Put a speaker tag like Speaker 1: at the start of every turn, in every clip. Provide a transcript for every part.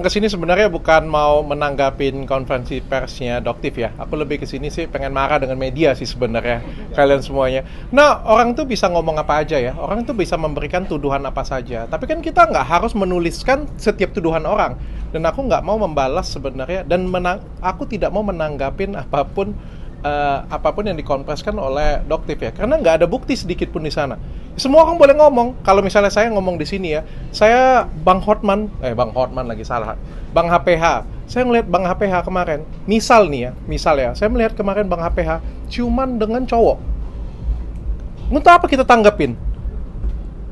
Speaker 1: Kesini sebenarnya bukan mau menanggapin konferensi persnya Doktif ya. Aku lebih kesini sih pengen marah dengan media sih sebenarnya kalian semuanya. Nah, orang tuh bisa ngomong apa aja ya. Orang tuh bisa memberikan tuduhan apa saja. Tapi kan kita nggak harus menuliskan setiap tuduhan orang. Dan aku nggak mau membalas sebenarnya. Dan aku tidak mau menanggapin apapun yang dikonfeskan oleh Doktif ya. Karena nggak ada bukti sedikit pun di sana. Semua orang boleh ngomong. Kalau misalnya saya ngomong di sini ya, saya Bang Hotman lagi salah. Bang HPH. Saya ngeliat Bang HPH kemarin. Misal ya, saya melihat kemarin Bang HPH ciuman dengan cowok. Untuk apa kita tanggepin?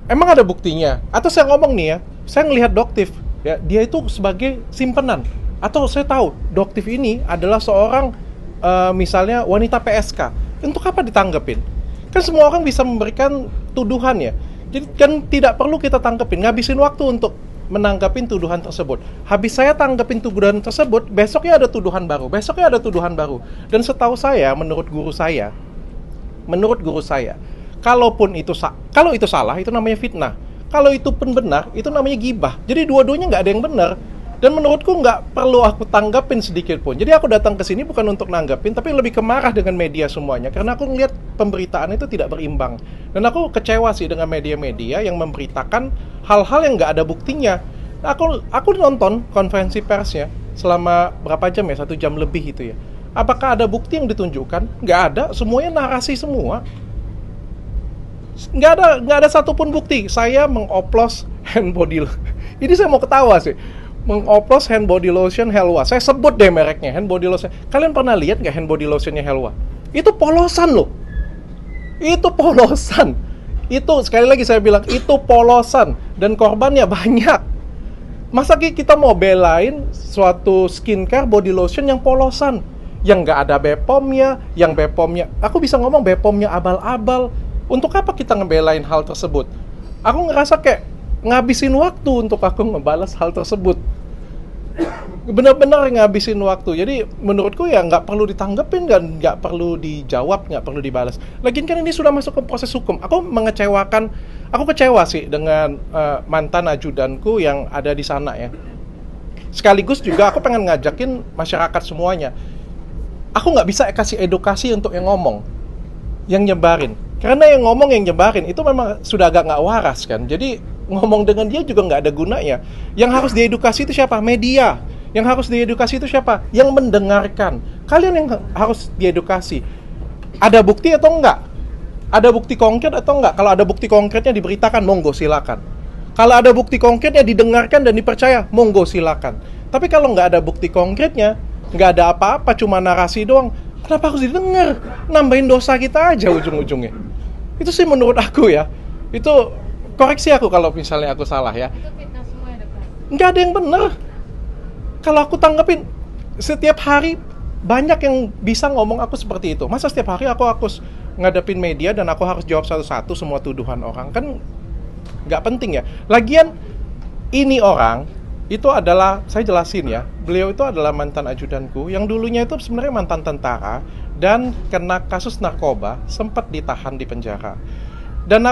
Speaker 1: Emang ada buktinya? Atau saya ngomong nih ya, saya ngelihat Doktif, ya dia itu sebagai simpenan. Atau saya tahu Doktif ini adalah seorang misalnya wanita PSK. Untuk apa ditanggepin? Kan semua orang bisa memberikan tuduhan ya. Jadi kan tidak perlu kita tangkepin, ngabisin waktu untuk menanggapin tuduhan tersebut. Habis saya tanggapin tuduhan tersebut, besoknya ada tuduhan baru. Dan setahu saya, menurut guru saya, kalau itu salah, itu namanya fitnah. Kalau itu pun benar, itu namanya gibah. Jadi dua-duanya nggak ada yang benar. Dan menurutku nggak perlu aku tanggapin sedikit pun. Jadi aku datang ke sini bukan untuk nanggapin, tapi lebih kemarah dengan media semuanya. Karena aku ngelihat pemberitaan itu tidak berimbang. Dan aku kecewa sih dengan media-media yang memberitakan hal-hal yang nggak ada buktinya. Nah, aku nonton konferensi persnya selama berapa jam ya? 1 jam lebih itu ya. Apakah ada bukti yang ditunjukkan? Nggak ada, semuanya narasi semua. Nggak ada satupun bukti. Saya mengoplos hand body. Ini saya mau ketawa sih. Mengoplos hand body lotion Helwa. Saya sebut deh mereknya, hand body lotion. Kalian pernah lihat nggak hand body lotionnya Helwa? Itu polosan loh. Itu polosan. Itu sekali lagi saya bilang itu polosan dan korbannya banyak. Masa kita mau belain suatu skincare body lotion yang polosan, yang nggak ada BPOM-nya, yang BPOM-nya, aku bisa ngomong BPOM-nya abal-abal. Untuk apa kita ngebelain hal tersebut? Aku ngerasa kayak ngabisin waktu untuk aku ngebalas hal tersebut. Benar-benar ngabisin waktu. Jadi menurutku ya nggak perlu ditanggepin dan nggak perlu dijawab, nggak perlu dibalas. Lagian kan ini sudah masuk ke proses hukum. Aku kecewa sih dengan mantan ajudanku yang ada di sana ya. Sekaligus juga aku pengen ngajakin masyarakat semuanya. Aku nggak bisa kasih edukasi untuk yang ngomong, yang nyebarin. Karena yang ngomong yang nyebarin itu memang sudah agak nggak waras kan. Jadi ngomong dengan dia juga nggak ada gunanya. Yang harus diedukasi itu siapa? Media. Yang harus diedukasi itu siapa? Yang mendengarkan. Kalian yang harus diedukasi. Ada bukti atau enggak? Ada bukti konkret atau enggak? Kalau ada bukti konkretnya diberitakan, monggo silakan. Kalau ada bukti konkretnya didengarkan dan dipercaya, monggo silakan. Tapi kalau nggak ada bukti konkretnya, nggak ada apa-apa, cuma narasi doang, kenapa harus didengar? Nambahin dosa kita aja ujung-ujungnya. Itu sih menurut aku ya. Itu koreksi aku kalau misalnya aku salah ya.
Speaker 2: Itu fitnah semua ya, Dokter?
Speaker 1: Nggak ada yang benar. Kalau aku tanggepin, setiap hari banyak yang bisa ngomong aku seperti itu. Masa setiap hari aku ngadepin media dan aku harus jawab satu-satu semua tuduhan orang? Kan nggak penting ya. Lagian ini orang itu adalah, saya jelasin ya, beliau itu adalah mantan ajudanku yang dulunya itu sebenarnya mantan tentara dan kena kasus narkoba, sempat ditahan di penjara. Dan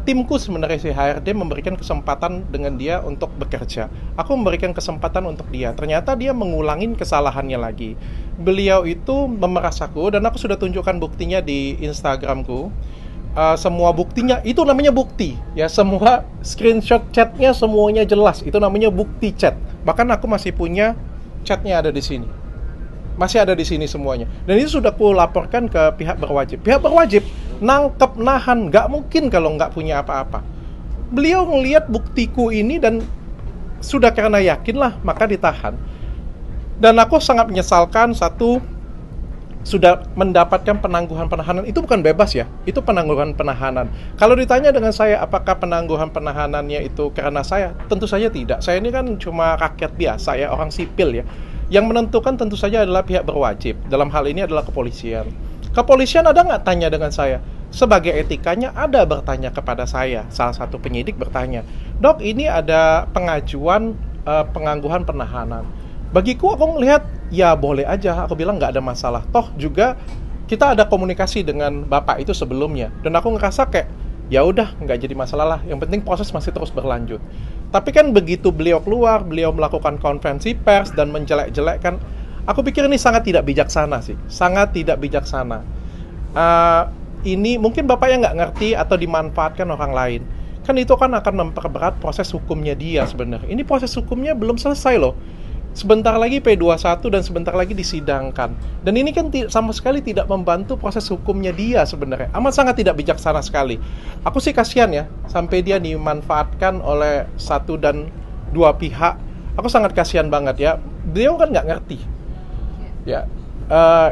Speaker 1: timku sebenarnya si HRD memberikan kesempatan dengan dia untuk bekerja. Aku memberikan kesempatan untuk dia. Ternyata dia mengulangin kesalahannya lagi. Beliau itu memeras aku dan aku sudah tunjukkan buktinya di Instagramku. Semua buktinya, itu namanya bukti. Ya, semua screenshot chatnya semuanya jelas. Itu namanya bukti chat. Bahkan aku masih punya chatnya ada di sini. Masih ada di sini semuanya. Dan itu sudah aku laporkan ke pihak berwajib. Pihak berwajib nangkep, nahan, nggak mungkin kalau nggak punya apa-apa. Beliau ngelihat buktiku ini dan sudah karena yakin lah, maka ditahan. Dan aku sangat menyesalkan sudah mendapatkan penangguhan penahanan. Itu bukan bebas ya, itu penangguhan penahanan. Kalau ditanya dengan saya apakah penangguhan penahanannya itu karena saya, tentu saja tidak. Saya ini kan cuma rakyat biasa ya, orang sipil ya. Yang menentukan tentu saja adalah pihak berwajib. Dalam hal ini adalah kepolisian. Kepolisian ada nggak tanya dengan saya? Sebagai etikanya ada bertanya kepada saya. Salah satu penyidik bertanya, "Dok, ini ada pengajuan penangguhan penahanan." Bagiku aku melihat, ya boleh aja. Aku bilang nggak ada masalah. Toh juga kita ada komunikasi dengan bapak itu sebelumnya. Dan aku ngerasa kayak ya udah nggak jadi masalah lah. Yang penting proses masih terus berlanjut. Tapi kan begitu beliau keluar, beliau melakukan konferensi pers dan menjelek-jelekkan, aku pikir ini sangat tidak bijaksana sih, sangat tidak bijaksana. Ini mungkin bapaknya nggak ngerti atau dimanfaatkan orang lain. Kan itu kan akan memperberat proses hukumnya dia sebenarnya. Ini proses hukumnya belum selesai loh. Sebentar lagi P21 dan sebentar lagi disidangkan. Dan ini kan sama sekali tidak membantu proses hukumnya dia sebenarnya. Amat sangat tidak bijaksana sekali. Aku sih kasihan ya, sampai dia dimanfaatkan oleh satu dan dua pihak. Aku sangat kasihan banget ya. Beliau kan nggak ngerti. Ya,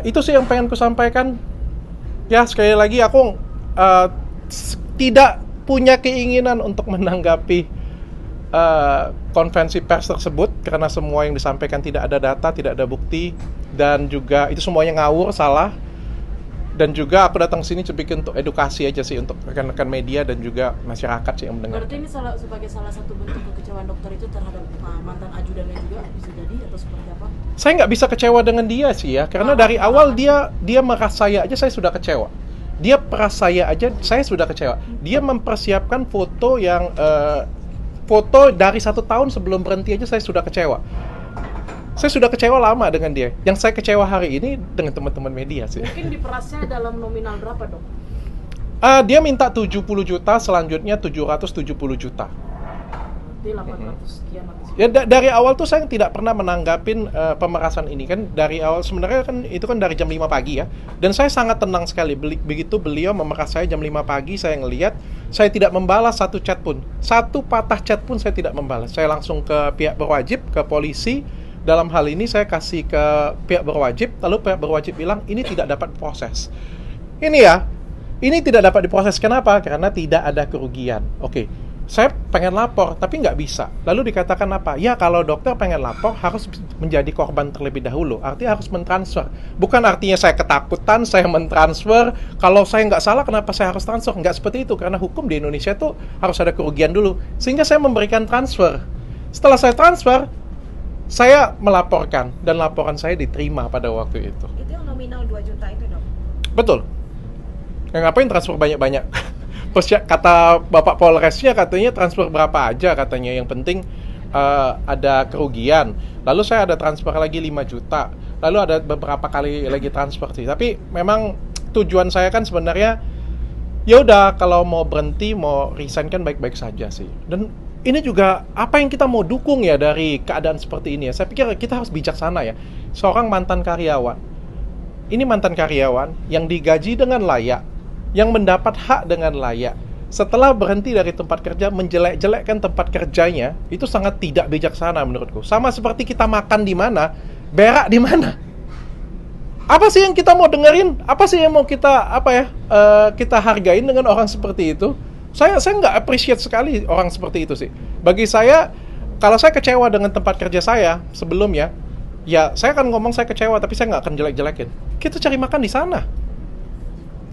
Speaker 1: itu sih yang pengen ku sampaikan. Ya, sekali lagi aku tidak punya keinginan untuk menanggapi konferensi pers tersebut karena semua yang disampaikan tidak ada data, tidak ada bukti, dan juga itu semuanya ngawur, salah. Dan juga aku datang sini bikin untuk edukasi aja sih untuk rekan-rekan media dan juga masyarakat sih yang mendengar.
Speaker 2: Berarti ini sebagai salah satu bentuk kekecewaan dokter itu terhadap mantan ajudannya juga bisa jadi atau seperti apa?
Speaker 1: Saya nggak bisa kecewa dengan dia sih ya, karena dari awal dia meras saya aja saya sudah kecewa. Dia peras saya aja saya sudah kecewa. Dia mempersiapkan foto yang foto dari 1 tahun sebelum berhenti aja saya sudah kecewa. Saya sudah kecewa lama dengan dia. Yang saya kecewa hari ini dengan teman-teman media sih.
Speaker 2: Mungkin diperasnya dalam nominal berapa, Dok?
Speaker 1: Dia minta 70 juta, selanjutnya 770 juta.
Speaker 2: Berarti 800 sekian atau
Speaker 1: Ya dari awal tuh saya tidak pernah menanggapin pemerasan ini kan. Dari awal sebenarnya kan itu kan dari jam 5 pagi ya. Dan saya sangat tenang sekali begitu beliau memeras saya jam 5 pagi, saya ngelihat, saya tidak membalas satu chat pun. Satu patah chat pun saya tidak membalas. Saya langsung ke pihak berwajib, ke polisi. Dalam hal ini saya kasih ke pihak berwajib, lalu pihak berwajib bilang ini tidak dapat proses. Ini ya, ini tidak dapat diproses. Kenapa? Karena tidak ada kerugian. Oke. Saya pengen lapor, tapi nggak bisa. Lalu dikatakan apa? Ya kalau dokter pengen lapor harus menjadi korban terlebih dahulu. Artinya harus mentransfer. Bukan artinya saya ketakutan, saya mentransfer. Kalau saya nggak salah, kenapa saya harus transfer? Nggak seperti itu, karena hukum di Indonesia tuh harus ada kerugian dulu. Sehingga saya memberikan transfer. Setelah saya transfer, saya melaporkan. Dan laporan saya diterima pada waktu itu.
Speaker 3: Itu yang nominal 2 juta itu, Dok?
Speaker 1: Betul. Ya, ngapain transfer banyak-banyak? Kata Bapak Polresnya katanya transfer berapa aja katanya, yang penting ada kerugian. Lalu saya ada transfer lagi 5 juta. Lalu ada beberapa kali lagi transfer sih. Tapi memang tujuan saya kan sebenarnya ya udah kalau mau berhenti, mau resign kan baik-baik saja sih. Dan ini juga apa yang kita mau dukung ya dari keadaan seperti ini ya. Saya pikir kita harus bijaksana ya. Seorang mantan karyawan. Ini mantan karyawan yang digaji dengan layak, yang mendapat hak dengan layak. Setelah berhenti dari tempat kerja, menjelek-jelekkan tempat kerjanya, itu sangat tidak bijaksana menurutku. Sama seperti kita makan di mana, berak di mana. Apa sih yang kita mau dengerin? Apa sih yang mau kita kita hargain dengan orang seperti itu? Saya nggak appreciate sekali orang seperti itu sih. Bagi saya, kalau saya kecewa dengan tempat kerja saya sebelumnya, ya saya akan ngomong saya kecewa, tapi saya nggak akan jelek-jelekin. Kita cari makan di sana.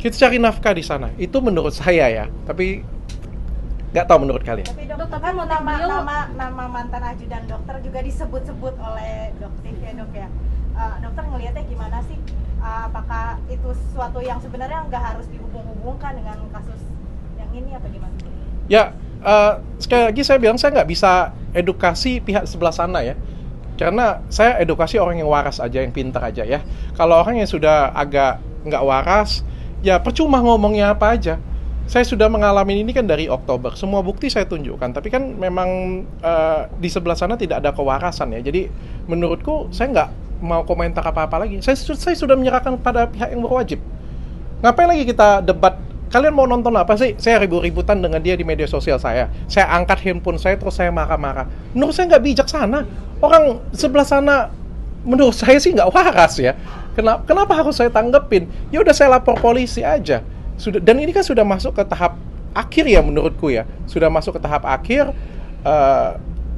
Speaker 1: Kita cari nafkah di sana. Itu menurut saya ya. Tapi nggak tahu menurut kalian.
Speaker 3: Tapi dokter kan nama mantan ajudan dokter juga disebut-sebut oleh dokter ya, Dok ya. Dokter ngelihatnya gimana sih? Apakah itu sesuatu yang sebenarnya nggak harus dihubung-hubungkan dengan kasus yang ini apa gimana?
Speaker 1: Ya, sekali lagi saya bilang saya nggak bisa edukasi pihak sebelah sana ya. Karena saya edukasi orang yang waras aja, yang pintar aja ya. Kalau orang yang sudah agak nggak waras, ya percuma ngomongnya apa aja. Saya sudah mengalami ini kan dari Oktober. Semua bukti saya tunjukkan. Tapi kan memang di sebelah sana tidak ada kewarasan ya. Jadi menurutku saya nggak mau komentar apa-apa lagi. Saya sudah menyerahkan pada pihak yang berwajib. Ngapain lagi kita debat? Kalian mau nonton apa sih? Saya ribut-ributan dengan dia di media sosial saya. Saya angkat handphone saya terus saya marah-marah. Menurut saya nggak bijaksana. Orang sebelah sana menurut saya sih nggak waras ya. Kenapa harus saya tanggepin? Ya udah saya lapor polisi aja. Dan ini kan sudah masuk ke tahap akhir ya menurutku ya. Sudah masuk ke tahap akhir.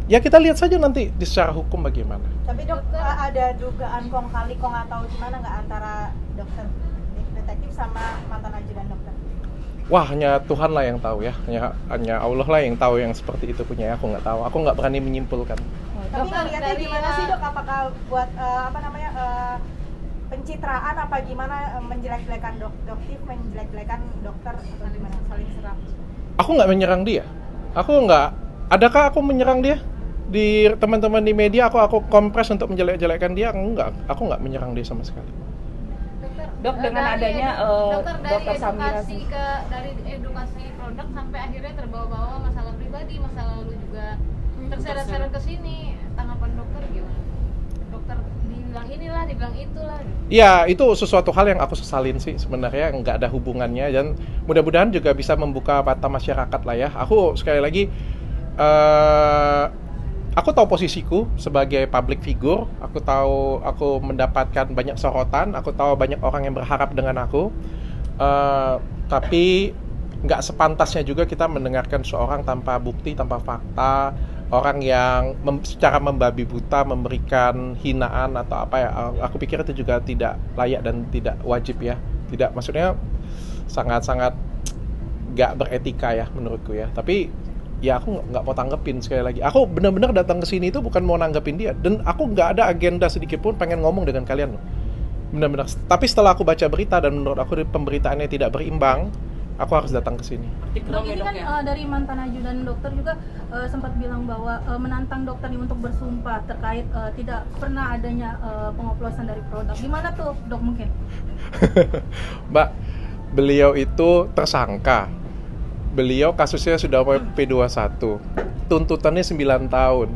Speaker 1: Ya kita lihat saja nanti di secara hukum bagaimana.
Speaker 3: Tapi dok, ada dugaan kong kali kong atau gimana nggak antara dokter detektif sama mantan ajudan dokter?
Speaker 1: Wah, hanya Tuhan lah yang tahu ya. Hanya Allah lah yang tahu yang seperti itu punya. Aku nggak tahu. Aku nggak berani menyimpulkan.
Speaker 3: Tapi ngeliatnya gimana sih dok? Apakah buat pencitraan apa gimana, menjelek-jelekan dokter, menjelek-jelekan dokter atau gimana, saling serang?
Speaker 1: Aku nggak menyerang dia. Aku nggak. Adakah aku menyerang dia? Di teman-teman di media aku kompres untuk menjelek-jelekkan dia? Enggak. Aku nggak menyerang dia sama sekali.
Speaker 4: Dok, dengan adanya
Speaker 5: dokter dari
Speaker 4: Dokter Samira
Speaker 5: dari edukasi produk sampai akhirnya terbawa-bawa masalah pribadi, masa lalu juga terseret-seret ke sini. Tanggapan dokter gimana? Dokter dibilang inilah, dibilang itulah.
Speaker 1: Ya, itu sesuatu hal yang aku sesalin sih sebenarnya, nggak ada hubungannya, dan mudah-mudahan juga bisa membuka mata masyarakat lah ya. Aku sekali lagi, aku tahu posisiku sebagai public figure, aku tahu aku mendapatkan banyak sorotan, aku tahu banyak orang yang berharap dengan aku, tapi nggak sepantasnya juga kita mendengarkan seorang tanpa bukti, tanpa fakta, orang yang secara membabi buta memberikan hinaan atau apa ya. Aku pikir itu juga tidak layak dan tidak wajib ya. Tidak, maksudnya sangat-sangat nggak beretika ya menurutku ya. Tapi ya aku nggak mau tanggepin sekali lagi. Aku benar-benar datang ke sini itu bukan mau nanggepin dia, dan aku nggak ada agenda sedikit pun pengen ngomong dengan kalian loh. Benar-benar. Tapi setelah aku baca berita dan menurut aku pemberitaannya tidak berimbang, aku harus datang ke sini.
Speaker 2: Dok,
Speaker 6: Ini kan dari mantan ajudan dokter juga sempat bilang bahwa menantang dokter ini untuk bersumpah terkait tidak pernah adanya pengoplosan dari produk. Gimana tuh dok mungkin?
Speaker 1: Mbak, beliau itu tersangka. Beliau kasusnya sudah P21. Tuntutannya 9 tahun.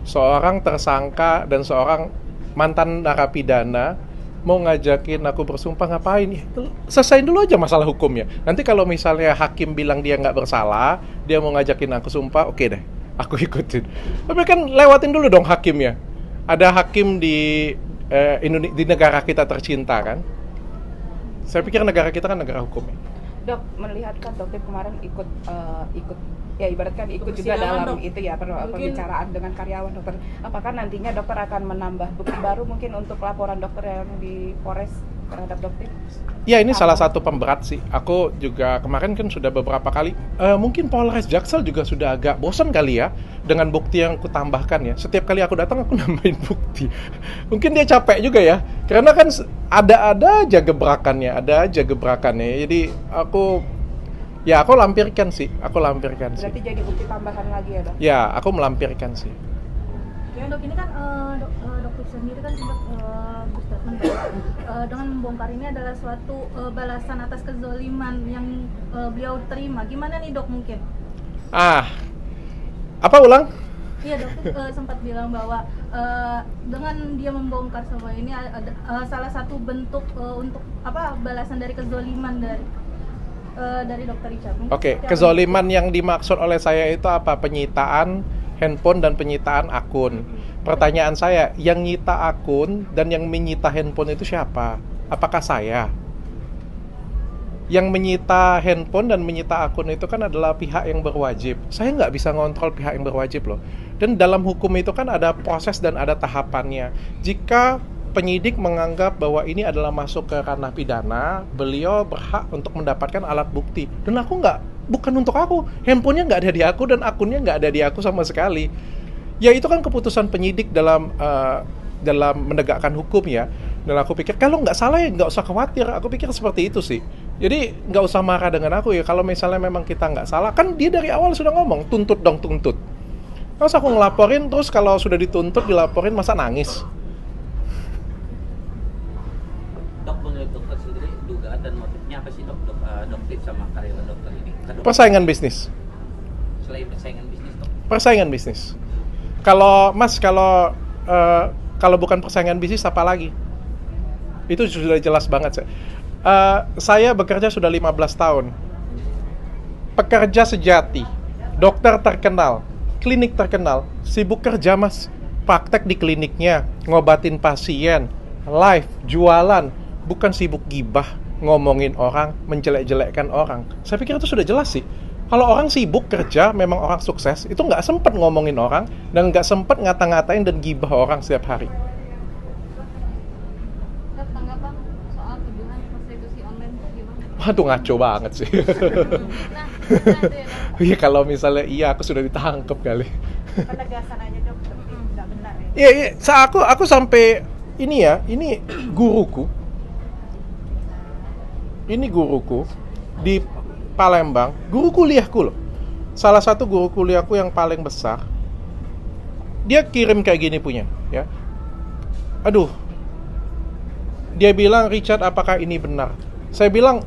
Speaker 1: Seorang tersangka dan seorang mantan narapidana mau ngajakin aku bersumpah, ngapain? Selesaiin dulu aja masalah hukumnya. Nanti kalau misalnya hakim bilang dia nggak bersalah, dia mau ngajakin aku sumpah, oke deh, aku ikutin. Tapi kan lewatin dulu dong hakimnya. Ada hakim di negara kita tercinta kan. Saya pikir negara kita kan negara hukum ya.
Speaker 4: Dok, melihat kan dokter kemarin ikut ya ibaratkan ikut juga
Speaker 2: Persidangan,
Speaker 4: dalam
Speaker 2: Dok.
Speaker 4: itu ya pembicaraan dengan karyawan dokter. Apakah nantinya dokter akan menambah bukti baru mungkin untuk laporan dokter yang di Polres terhadap dokter?
Speaker 1: Ya, ini salah satu pemberat sih. Aku juga kemarin kan sudah beberapa kali, mungkin Polres Jaksel juga sudah agak bosan kali ya dengan bukti yang aku tambahkan ya. Setiap kali aku datang aku nambahin bukti. Mungkin dia capek juga ya, karena kan ada aja gebrakannya. Jadi aku lampirkan sih.
Speaker 4: Berarti jadi bukti tambahan lagi ya dok?
Speaker 1: Ya, aku melampirkan sih.
Speaker 6: Ya dok, ini kan dokter sendiri kan sempat berstatement bahwa dengan membongkar ini adalah suatu balasan atas kezoliman yang beliau terima. Gimana nih dok mungkin?
Speaker 1: Apa ulang?
Speaker 6: Iya dokter sempat bilang bahwa dengan dia membongkar semua ini ada salah satu bentuk untuk balasan dari kezoliman dari dokter Richard.
Speaker 1: Oke, kezoliman yang dimaksud oleh saya itu apa? Penyitaan handphone dan penyitaan akun. Pertanyaan saya, yang nyita akun dan yang menyita handphone itu siapa? Apakah saya? Yang menyita handphone dan menyita akun itu kan adalah pihak yang berwajib. Saya nggak bisa ngontrol pihak yang berwajib loh. Dan dalam hukum itu kan ada proses dan ada tahapannya. Jika penyidik menganggap bahwa ini adalah masuk ke ranah pidana, beliau berhak untuk mendapatkan alat bukti. Dan bukan untuk aku. Handphonenya nggak ada di aku dan akunnya nggak ada di aku sama sekali. Ya itu kan keputusan penyidik dalam menegakkan hukum ya. Dan aku pikir kalau nggak salah ya nggak usah khawatir. Aku pikir seperti itu sih. Jadi nggak usah marah dengan aku ya. Kalau misalnya memang kita nggak salah, kan dia dari awal sudah ngomong tuntut dong, tuntut. Terus aku ngelaporin, terus kalau sudah dituntut dilaporin masa nangis?
Speaker 7: Dok, menurut dokter sendiri dugaan dan motifnya apa sih dokter sama karyawan dokter ini?
Speaker 1: Persaingan bisnis.
Speaker 7: Selain persaingan bisnis dok?
Speaker 1: Persaingan bisnis. Kalau bukan persaingan bisnis apa lagi? Itu sudah jelas banget sih. Saya bekerja sudah 15 tahun. Pekerja sejati, dokter terkenal, klinik terkenal, sibuk kerja mas. Praktek di kliniknya, ngobatin pasien, live, jualan, bukan sibuk gibah, ngomongin orang, menjelek-jelekkan orang. Saya pikir itu sudah jelas sih. Kalau orang sibuk kerja, memang orang sukses, itu nggak sempet ngomongin orang, dan nggak sempet ngata-ngatain dan gibah orang setiap hari.
Speaker 5: Dok, tanggapan soal tuduhan prostitusi online itu gimana?
Speaker 1: Waduh, ngaco banget sih.
Speaker 5: Nah, itu ya dok.
Speaker 1: Iya, kalau misalnya iya, aku sudah ditangkap kali.
Speaker 3: Penegasan aja dok, tapi nggak benar ya.
Speaker 1: Iya, aku sampai ini guruku. Ini guruku di Palembang, guru kuliahku loh. salah satu guru kuliahku yang paling besar, dia kirim kayak gini punya, ya. Aduh, dia bilang, Richard, apakah ini benar? Saya bilang,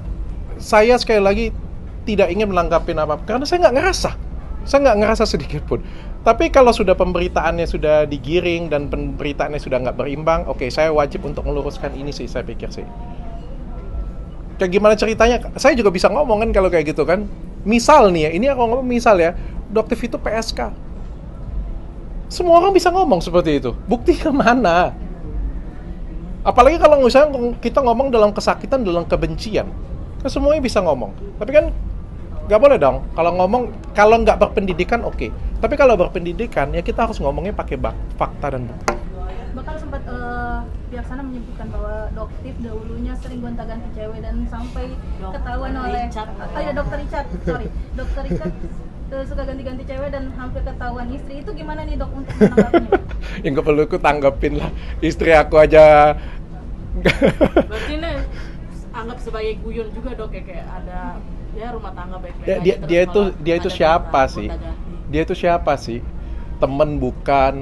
Speaker 1: saya sekali lagi tidak ingin menanggapi apa, karena saya nggak ngerasa sedikit pun. Tapi kalau sudah pemberitaannya sudah digiring dan pemberitaannya sudah nggak berimbang, oke, saya wajib untuk meluruskan ini sih, saya pikir sih. Kayak gimana ceritanya? Saya juga bisa ngomong kan kalau kayak gitu kan. Misal nih ya, ini aku ngomong misal ya, Doktif itu PSK. Semua orang bisa ngomong seperti itu. Bukti kemana? Apalagi kalau misalnya kita ngomong dalam kesakitan, dalam kebencian, kan semuanya bisa ngomong. Tapi kan nggak boleh dong. Kalau ngomong, kalau nggak berpendidikan oke. Tapi kalau berpendidikan ya kita harus ngomongnya pakai fakta dan bukti.
Speaker 6: Bahkan sempat pihak sana menyebutkan bahwa Doktif dahulunya sering gonta-ganti cewek dan sampai ketahuan oleh Dokter Richard suka ganti-ganti cewek dan hampir ketahuan istri. Itu gimana nih dok untuk menanggapinya?
Speaker 1: Yang gak perlu aku tanggapin lah, istri aku aja.
Speaker 2: Berarti ini anggap sebagai guyon juga dok ya, kayak ada ya rumah tangga baik-baik
Speaker 1: dia,
Speaker 2: aja,
Speaker 1: dia itu
Speaker 2: terus
Speaker 1: dia itu
Speaker 2: ada
Speaker 1: siapa
Speaker 2: gonta-ganti.
Speaker 1: sih? Dia itu siapa sih? Temen bukan,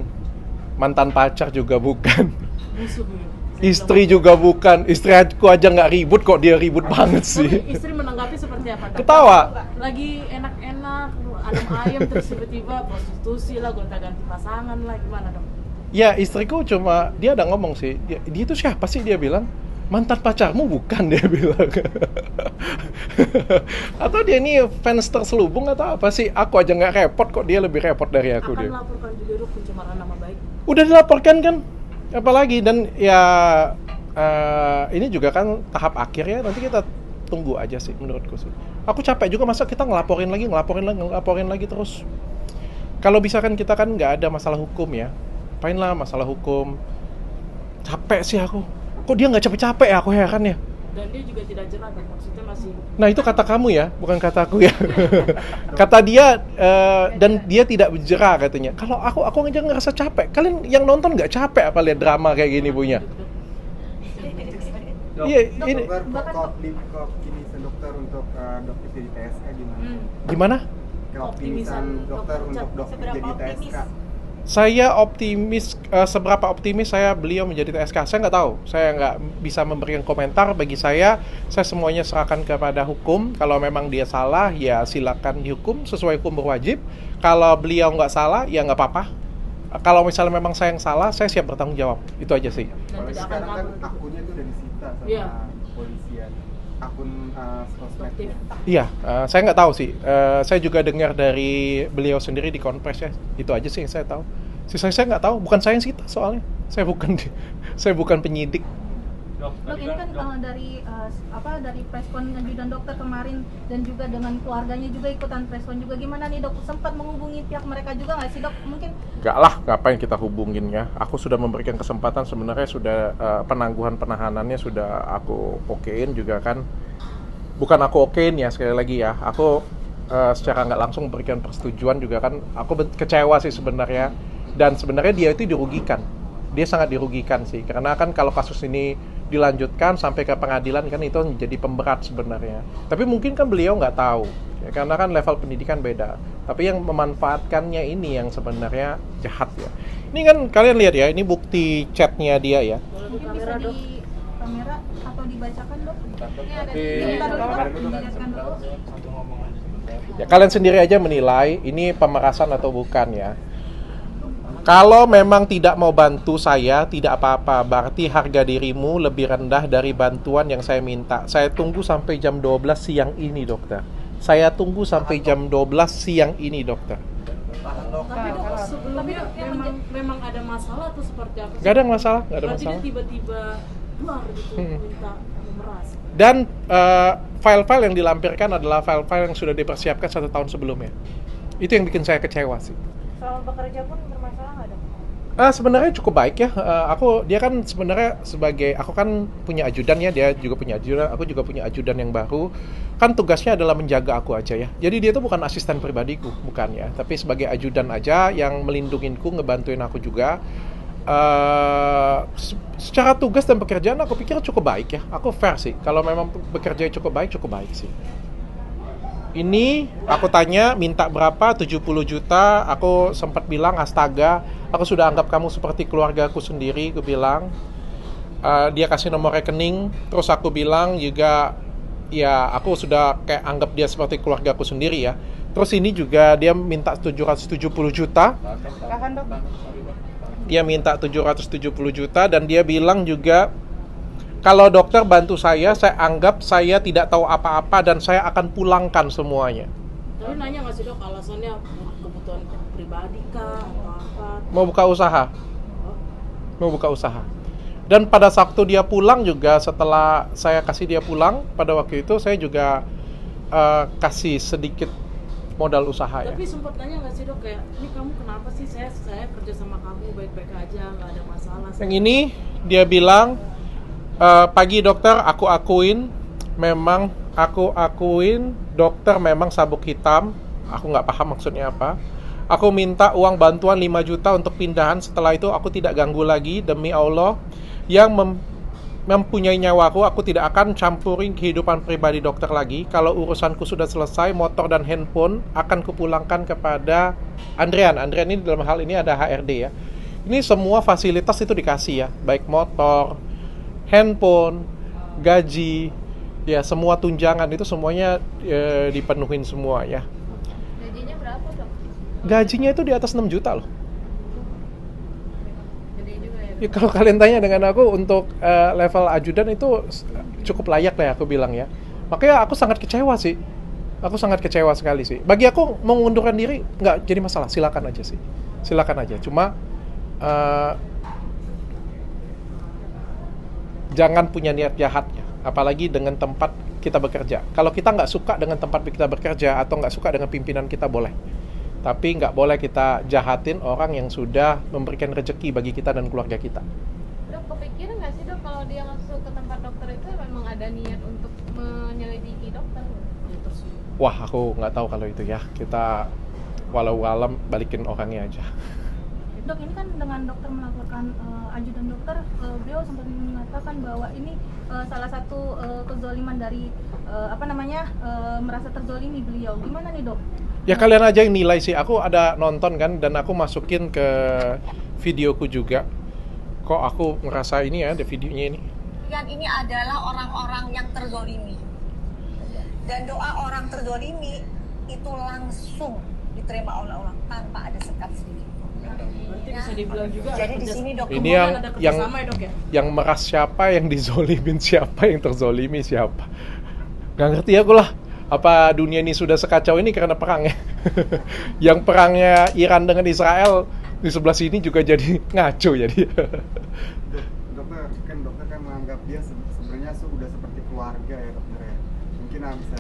Speaker 1: mantan pacar juga bukan,
Speaker 2: Musuh ya.
Speaker 1: istri juga bukan. Istri aku aja nggak ribut kok, dia ribut banget sih.
Speaker 2: Tapi istri menanggapi seperti apa dok?
Speaker 1: Ketawa.
Speaker 2: Lagi enak-enak adem ayam terus tiba-tiba prostitusi lah, gonta-ganti pasangan lah, gimana dok?
Speaker 1: Ya istriku cuma, dia ada ngomong sih, dia itu siapa sih, dia bilang mantan pacarmu bukan, dia bilang. Atau dia ini fans terselubung atau apa sih? Aku aja nggak repot kok, dia lebih repot dari aku.
Speaker 2: Akan
Speaker 1: Dia
Speaker 2: laporkan juga dok pencemaran nama baik.
Speaker 1: udah dilaporkan kan, apalagi, dan ya ini juga kan tahap akhir ya, nanti kita tunggu aja sih menurutku sih. Aku capek juga masa kita ngelaporin lagi terus. Kalau bisa kan kita kan nggak ada masalah hukum ya, apain lah masalah hukum. Capek sih aku. Kok dia nggak capek-capek ya, aku heran ya.
Speaker 2: Dan dia juga tidak jerah kan, maksudnya masih.
Speaker 1: Nah itu kata kamu ya, bukan kata aku ya. Kata dia, dan dia tidak berjerah katanya. Kalau aku aja ngerasa capek. Kalian yang nonton nggak capek apa lihat drama kayak gini punya? Iya, ini
Speaker 8: keoptimisan dokter untuk dokter jadi TSK gimana?
Speaker 1: gimana?
Speaker 8: Keoptimisan dokter untuk dokter
Speaker 3: Seberapa
Speaker 8: jadi
Speaker 3: optimis?
Speaker 8: TSK?
Speaker 1: Saya optimis, seberapa optimis beliau menjadi TSK, saya nggak tahu. Saya nggak bisa memberikan komentar. Bagi saya semuanya serahkan kepada hukum. Kalau memang dia salah, ya silakan dihukum sesuai hukum berwajib. Kalau beliau nggak salah, ya nggak apa-apa. Kalau misalnya memang saya yang salah, saya siap bertanggung jawab. Itu aja sih.
Speaker 2: Dan
Speaker 8: Kalau
Speaker 2: tidak akan
Speaker 8: sekarang kan
Speaker 2: kabur.
Speaker 8: akunnya tuh udah disita sama
Speaker 2: Iya.
Speaker 8: polisian. Akun sosmednya.
Speaker 1: Iya, saya nggak tahu sih. Saya juga dengar dari beliau sendiri di konfres ya. Itu aja sih yang saya tahu. Sisanya saya nggak tahu. Bukan saya yang sita soalnya. Saya bukan penyidik.
Speaker 6: Dok, ini kan dari dari preskon ajudan dokter kemarin dan juga dengan keluarganya juga ikutan preskon juga, gimana nih dok? Sempat menghubungi pihak mereka juga nggak sih dok? Mungkin
Speaker 1: Nggak lah, ngapain kita hubungin ya. Aku sudah memberikan kesempatan, sebenarnya sudah penangguhan penahanannya sudah aku okein juga kan. Bukan aku okein ya, sekali lagi ya. Aku secara nggak langsung memberikan persetujuan juga kan. Aku kecewa sih sebenarnya. Dan sebenarnya dia itu dirugikan. Dia sangat dirugikan sih. Karena kan kalau kasus ini dilanjutkan sampai ke pengadilan kan itu menjadi pemberat sebenarnya. Tapi mungkin kan beliau nggak tahu. Ya, karena kan level pendidikan beda. Tapi yang memanfaatkannya ini yang sebenarnya jahat ya. Ini kan kalian lihat ya, ini bukti chatnya dia ya.
Speaker 2: Boleh di
Speaker 6: mungkin
Speaker 2: kamera
Speaker 6: bisa
Speaker 2: dok.
Speaker 6: di kamera atau dibacakan dok?
Speaker 5: Ini ada
Speaker 1: Di-
Speaker 6: Bentar dulu dok, dilihatkan dulu.
Speaker 1: Ya kalian sendiri aja menilai ini pemerasan atau bukan ya. Kalau memang tidak mau bantu saya, tidak apa-apa. Berarti harga dirimu lebih rendah dari bantuan yang saya minta. Saya tunggu sampai jam 12 siang ini, dokter. Saya tunggu sampai jam 12 siang ini, dokter.
Speaker 2: Tapi dok sebelumnya memang ada masalah atau seperti apa?
Speaker 1: Gak ada masalah, gak ada
Speaker 2: Berarti
Speaker 1: masalah.
Speaker 2: dia tiba-tiba keluar gitu minta memeras.
Speaker 1: Dan file-file yang dilampirkan adalah file-file yang sudah dipersiapkan 1 tahun sebelumnya. Itu yang bikin saya kecewa sih.
Speaker 3: Soal bekerja pun bermasalah nggak dok?
Speaker 1: Sebenarnya cukup baik ya. Dia kan sebenarnya aku kan punya ajudan ya, dia juga punya ajudan, aku juga punya ajudan yang baru. Kan tugasnya adalah menjaga aku aja ya. Jadi dia tuh bukan asisten pribadiku, bukan ya. Tapi sebagai ajudan aja yang melindunginku, ngebantuin aku juga. Secara tugas dan pekerjaan aku pikir cukup baik ya. Aku fair sih. Kalau memang bekerja cukup baik sih. Ini aku tanya minta berapa, 70 juta. Aku sempat bilang astaga, aku sudah anggap kamu seperti keluargaku sendiri. Aku bilang dia kasih nomor rekening. Terus aku bilang juga ya aku sudah kayak anggap dia seperti keluargaku sendiri ya. Terus ini juga dia minta 770 juta.
Speaker 4: Silahkan dok.
Speaker 1: Dia minta 770 juta dan dia bilang juga kalau dokter bantu saya anggap saya tidak tahu apa-apa dan saya akan pulangkan semuanya.
Speaker 2: Tapi nanya nggak sih dok alasannya kebutuhan pribadi kah atau apa?
Speaker 1: Mau buka usaha. Mau buka usaha. Dan pada waktu dia pulang juga, setelah saya kasih dia pulang, pada waktu itu saya juga kasih sedikit modal usaha ya.
Speaker 2: Tapi sempat nanya nggak sih dok kayak ini kamu kenapa sih saya kerja sama kamu baik-baik aja nggak ada masalah.
Speaker 1: Yang ini dia bilang pagi dokter, aku akuin dokter memang sabuk hitam. Aku nggak paham maksudnya apa. Aku minta uang bantuan 5 juta untuk pindahan. Setelah itu aku tidak ganggu lagi. Demi Allah yang mempunyai nyawaku, aku tidak akan campurin kehidupan pribadi dokter lagi. Kalau urusanku sudah selesai, motor dan handphone akan kupulangkan kepada Andrian. Andrian ini dalam hal ini ada HRD ya. Ini semua fasilitas itu dikasih ya, baik motor, handphone, gaji, ya semua tunjangan itu semuanya dipenuhin semua ya.
Speaker 5: Gajinya berapa dok?
Speaker 1: Gajinya itu di atas 6 juta loh.
Speaker 5: Gede juga ya.
Speaker 1: Ya, kalau kalian tanya dengan aku untuk level ajudan itu cukup layak lah ya, aku bilang ya. Makanya aku sangat kecewa sih. Aku sangat kecewa sekali sih. Bagi aku mengundurkan diri nggak jadi masalah, silakan aja sih. Silakan aja. Cuma jangan punya niat jahat ya, apalagi dengan tempat kita bekerja. Kalau kita nggak suka dengan tempat kita bekerja atau nggak suka dengan pimpinan kita boleh, tapi nggak boleh kita jahatin orang yang sudah memberikan rezeki bagi kita dan keluarga kita.
Speaker 5: Dok, kepikiran nggak sih dok kalau dia masuk ke tempat dokter itu memang ada niat untuk menyelidiki dokter?
Speaker 1: Wah, aku nggak tahu kalau itu ya. Kita walau alam balikin orangnya aja.
Speaker 6: Dok, ini kan dengan dokter melaporkan ajudan dokter, beliau sempat mengatakan bahwa ini salah satu kezoliman dari merasa terzolimi beliau. Gimana nih dok?
Speaker 1: Ya kalian aja yang nilai sih. Aku ada nonton kan dan aku masukin ke videoku juga. Kok aku ngerasa ini ya, ada videonya ini.
Speaker 9: Ini adalah orang-orang yang terzolimi. Dan doa orang terzolimi itu langsung diterima oleh Allah tanpa ada sekat sedikit.
Speaker 2: Berarti bisa dibilang juga
Speaker 9: Jadi di sini dok,
Speaker 1: Ini
Speaker 2: ada kerjasama ya dok ya?
Speaker 1: yang meras siapa, yang dizolimin siapa, yang terzolimi siapa. Gak ngerti aku lah. Apa dunia ini sudah sekacau ini karena perang ya? Yang perangnya Iran dengan Israel di sebelah sini juga jadi ngaco jadi.
Speaker 8: Dokter kan menganggap dia sebenarnya sudah seperti keluarga ya dokter ya. Mungkin bisa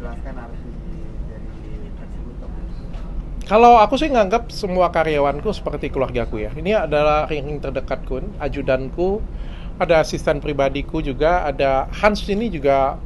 Speaker 8: jelaskan arti dari tersebut dok.
Speaker 1: Kalau aku sih nganggap semua karyawanku seperti keluargaku ya. Ini adalah ring terdekatku, ajudanku, ada asisten pribadiku juga, ada Hans ini juga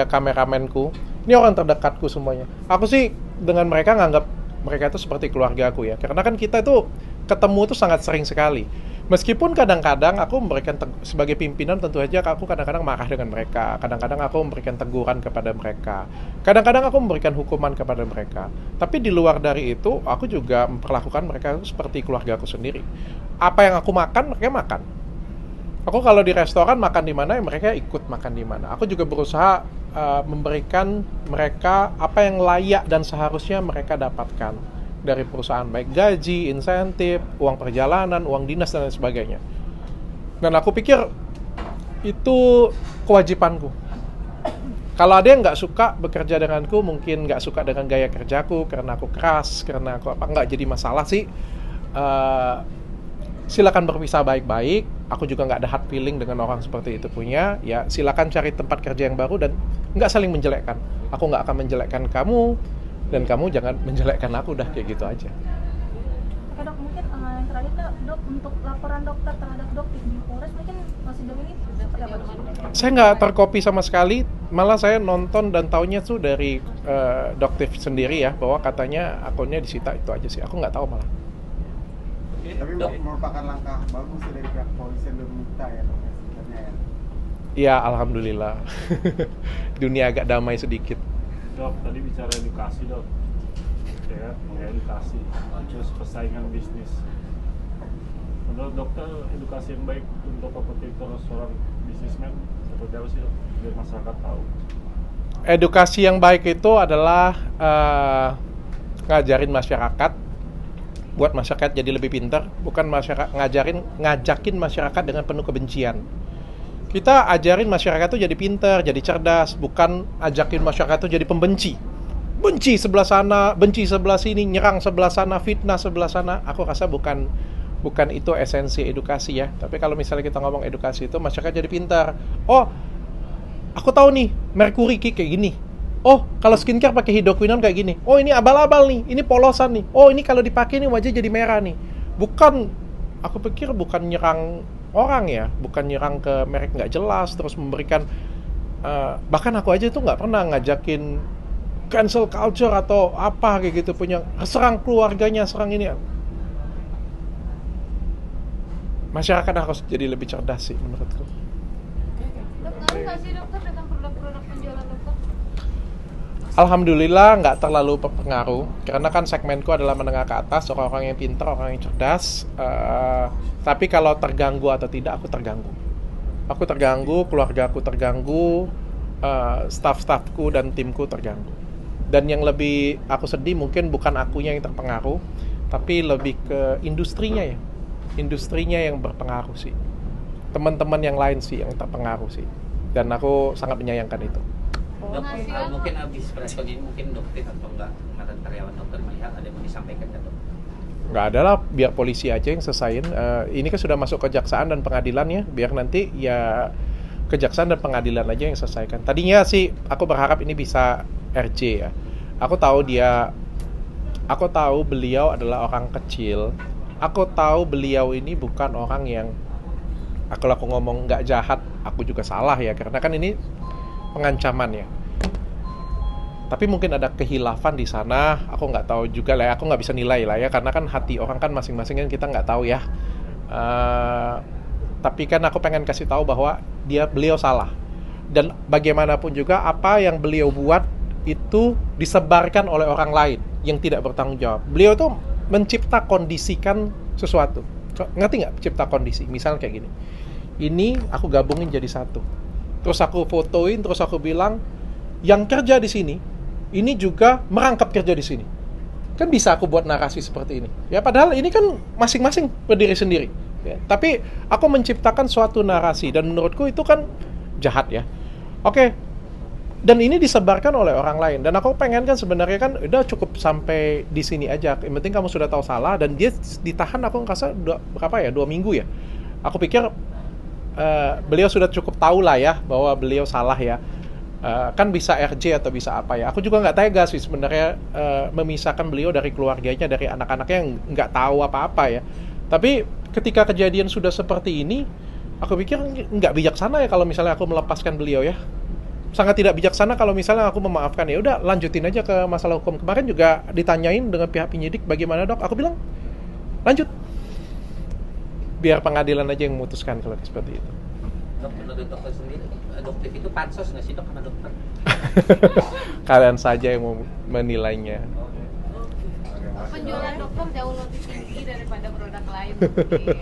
Speaker 1: kameramenku. Ini orang terdekatku semuanya. Aku sih dengan mereka nganggap mereka itu seperti keluargaku ya. Karena kan kita itu ketemu tuh sangat sering sekali. Meskipun kadang-kadang aku memberikan sebagai pimpinan tentu saja aku kadang-kadang marah dengan mereka. Kadang-kadang aku memberikan teguran kepada mereka. Kadang-kadang aku memberikan hukuman kepada mereka. Tapi di luar dari itu aku juga memperlakukan mereka seperti keluarga aku sendiri. Apa yang aku makan mereka makan. Aku kalau di restoran makan di mana ya mereka ikut makan di mana. Aku juga berusaha memberikan mereka apa yang layak dan seharusnya mereka dapatkan dari perusahaan, baik gaji, insentif, uang perjalanan, uang dinas dan lain sebagainya. Dan aku pikir itu kewajibanku. Kalau ada yang nggak suka bekerja denganku, mungkin nggak suka dengan gaya kerjaku karena aku keras, karena aku nggak jadi masalah sih. Silakan berpisah baik-baik. Aku juga nggak ada hard feeling dengan orang seperti itu punya. Ya silakan cari tempat kerja yang baru dan nggak saling menjelekkan. Aku nggak akan menjelekkan kamu dan kamu jangan menjelekkan aku, udah kayak gitu aja.
Speaker 6: Oke dok, mungkin yang terakhir dok untuk laporan dokter terhadap dokter di Polres mungkin masih dok ini seperti apa dok?
Speaker 1: Saya nggak terkopi sama sekali, malah saya nonton dan taunya tuh dari dokter sendiri ya bahwa katanya akunnya disita, itu aja sih. Aku nggak tahu malah.
Speaker 8: Tapi merupakan langkah bagus dari pihak polisi yang meminta ya dok sebenarnya ya.
Speaker 1: Ya alhamdulillah. Dunia agak damai sedikit.
Speaker 10: Dok, tadi bicara edukasi dok, ya mengedukasi, terus persaingan bisnis. Menurut dokter, edukasi yang baik untuk kompetitor seorang bisnismen seperti apa sih dok? Biar masyarakat tahu.
Speaker 1: Edukasi yang baik itu adalah ngajarin masyarakat, buat masyarakat jadi lebih pintar, bukan masyarakat ngajakin masyarakat dengan penuh kebencian. Kita ajarin masyarakat itu jadi pintar, jadi cerdas, bukan ajakin masyarakat itu jadi pembenci. Benci sebelah sana, benci sebelah sini, nyerang sebelah sana, fitnah sebelah sana. Aku rasa bukan itu esensi edukasi ya. Tapi kalau misalnya kita ngomong edukasi itu, masyarakat jadi pintar. Oh, aku tahu nih, Mercury kayak gini. Oh, kalau skincare pakai hidroquinone kayak gini. Oh, ini abal-abal nih, ini polosan nih. Oh, ini kalau dipakai nih wajah jadi merah nih. Aku pikir bukan nyerang orang ya, bukan nyerang ke merek nggak jelas, terus memberikan, bahkan aku aja tuh nggak pernah ngajakin cancel culture atau apa kayak gitu, punya serang keluarganya, serang ini. Masyarakat harus jadi lebih cerdas sih menurutku.
Speaker 5: Dok, ngaruh nggak sih dokter dengan produk-produk penjualan dokter?
Speaker 1: Alhamdulillah nggak terlalu berpengaruh, karena kan segmenku adalah menengah ke atas, orang-orang yang pintar, orang yang cerdas. Tapi kalau terganggu atau tidak, aku terganggu. Aku terganggu, keluarga aku terganggu, staff-staffku dan timku terganggu. Dan yang lebih aku sedih mungkin bukan akunya yang terpengaruh, tapi lebih ke industrinya ya. Industrinya yang berpengaruh sih. Teman-teman yang lain sih yang terpengaruh sih. Dan aku sangat menyayangkan itu.
Speaker 7: Dok, mungkin habis respon ini mungkin dokter atau enggak mantan karyawan dokter melihat ada yang mau disampaikan kan dok?
Speaker 1: Nggak ada lah, biar polisi aja yang selesain. Ini kan sudah masuk kejaksaan dan pengadilan ya, biar nanti ya kejaksaan dan pengadilan aja yang selesaikan. Tadinya sih aku berharap ini bisa RJ ya. Aku tahu beliau adalah orang kecil. Aku tahu beliau ini bukan orang yang, kalau aku ngomong nggak jahat, aku juga salah ya, karena kan ini pengancaman ya. Tapi mungkin ada kehilafan di sana, aku nggak tahu juga lah ya, aku nggak bisa nilai lah ya, karena kan hati orang kan masing-masing kan kita nggak tahu ya. Tapi kan aku pengen kasih tahu bahwa beliau salah. Dan bagaimanapun juga apa yang beliau buat itu disebarkan oleh orang lain yang tidak bertanggung jawab. Beliau tuh mencipta kondisikan sesuatu. Ngerti nggak cipta kondisi? Misalnya kayak gini. Ini aku gabungin jadi satu. Terus aku fotoin, terus aku bilang yang kerja di sini ini juga merangkap kerja di sini. Kan bisa aku buat narasi seperti ini. Ya padahal ini kan masing-masing berdiri sendiri. Ya, tapi aku menciptakan suatu narasi dan menurutku itu kan jahat ya. Oke. Dan ini disebarkan oleh orang lain. Dan aku pengen kan sebenarnya kan udah cukup sampai di sini aja. Yang penting kamu sudah tahu salah dan dia ditahan aku ngerasa 2 minggu ya. Aku pikir beliau sudah cukup tahu lah ya bahwa beliau salah ya. Kan bisa RJ atau bisa apa ya. Aku juga nggak tega sih sebenarnya memisahkan beliau dari keluarganya, dari anak-anaknya yang nggak tahu apa-apa ya. Tapi ketika kejadian sudah seperti ini, aku pikir nggak bijaksana ya kalau misalnya aku melepaskan beliau ya. Sangat tidak bijaksana kalau misalnya aku memaafkan. Ya udah lanjutin aja ke masalah hukum. Kemarin juga ditanyain dengan pihak penyidik bagaimana dok. Aku bilang lanjut. Biar pengadilan aja yang memutuskan kalau seperti itu.
Speaker 7: Dok, menurut dokter sendiri, dokter itu pansos nggak sih dok sama dokter?
Speaker 1: Kalian saja yang mau menilainya.
Speaker 5: Penjualan dokter jauh lebih tinggi daripada produk lain mungkin.